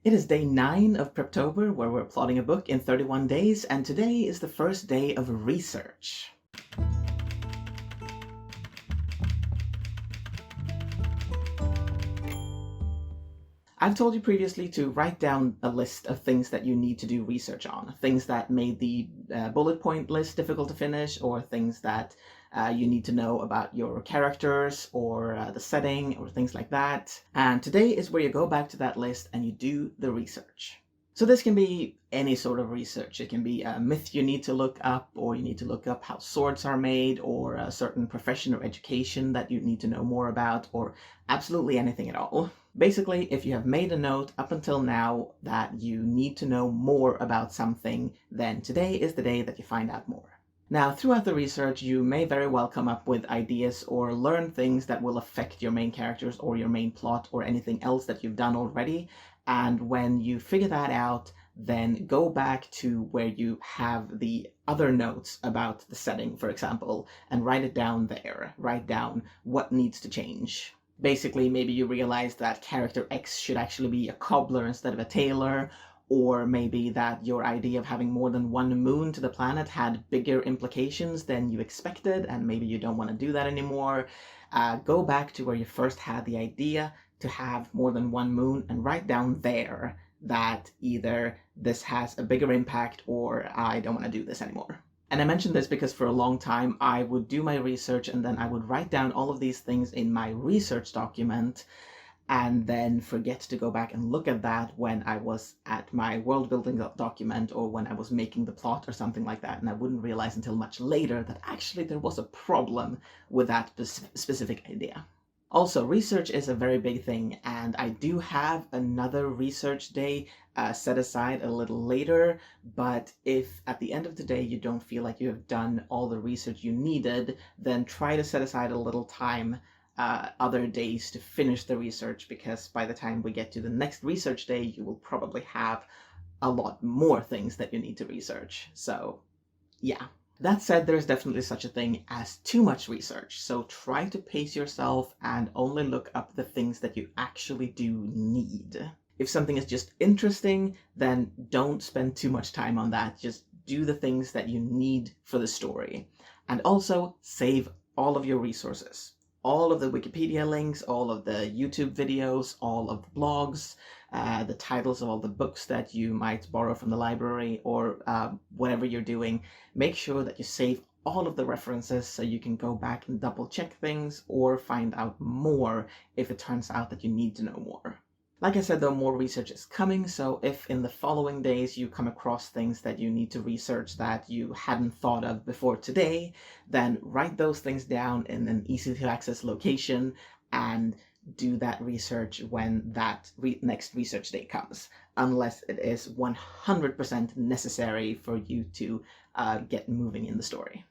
It is day 9 of Preptober, where we're plotting a book in 31 days, and today is the first day of research. I've told you previously to write down a list of things that you need to do research on, things that made the bullet point list difficult to finish, or things that you need to know about your characters or the setting or things like that. And today is where you go back to that list and you do the research. So this can be any sort of research. It can be a myth you need to look up, or you need to look up how swords are made, or a certain profession or education that you need to know more about, or absolutely anything at all. Basically, if you have made a note up until now that you need to know more about something, then today is the day that you find out more. Now, throughout the research, you may very well come up with ideas or learn things that will affect your main characters or your main plot or anything else that you've done already. And when you figure that out, then go back to where you have the other notes about the setting, for example, and write it down there. Write down what needs to change. Basically, maybe you realize that character X should actually be a cobbler instead of a tailor, or maybe that your idea of having more than one moon to the planet had bigger implications than you expected, and maybe you don't want to do that anymore. Go back to where you first had the idea to have more than one moon and write down there that either this has a bigger impact or I don't want to do this anymore. And I mentioned this because for a long time I would do my research and then I would write down all of these things in my research document and then forget to go back and look at that when I was at my world building document or when I was making the plot or something like that, and I wouldn't realize until much later that actually there was a problem with that specific idea. Also, research is a very big thing, and I do have another research day set aside a little later, but if at the end of the day you don't feel like you have done all the research you needed, then try to set aside a little time other days to finish the research, because by the time we get to the next research day, you will probably have a lot more things that you need to research. So, yeah. That said, there's definitely such a thing as too much research, so try to pace yourself and only look up the things that you actually do need. If something is just interesting, then don't spend too much time on that. Just do the things that you need for the story. And also, save all of your resources. All of the Wikipedia links, all of the YouTube videos, all of the blogs, the titles of all the books that you might borrow from the library, or whatever you're doing. Make sure that you save all of the references so you can go back and double check things or find out more if it turns out that you need to know more. Like I said, though, more research is coming, so if in the following days you come across things that you need to research that you hadn't thought of before today, then write those things down in an easy-to-access location and do that research when that next research day comes, unless it is 100% necessary for you to get moving in the story.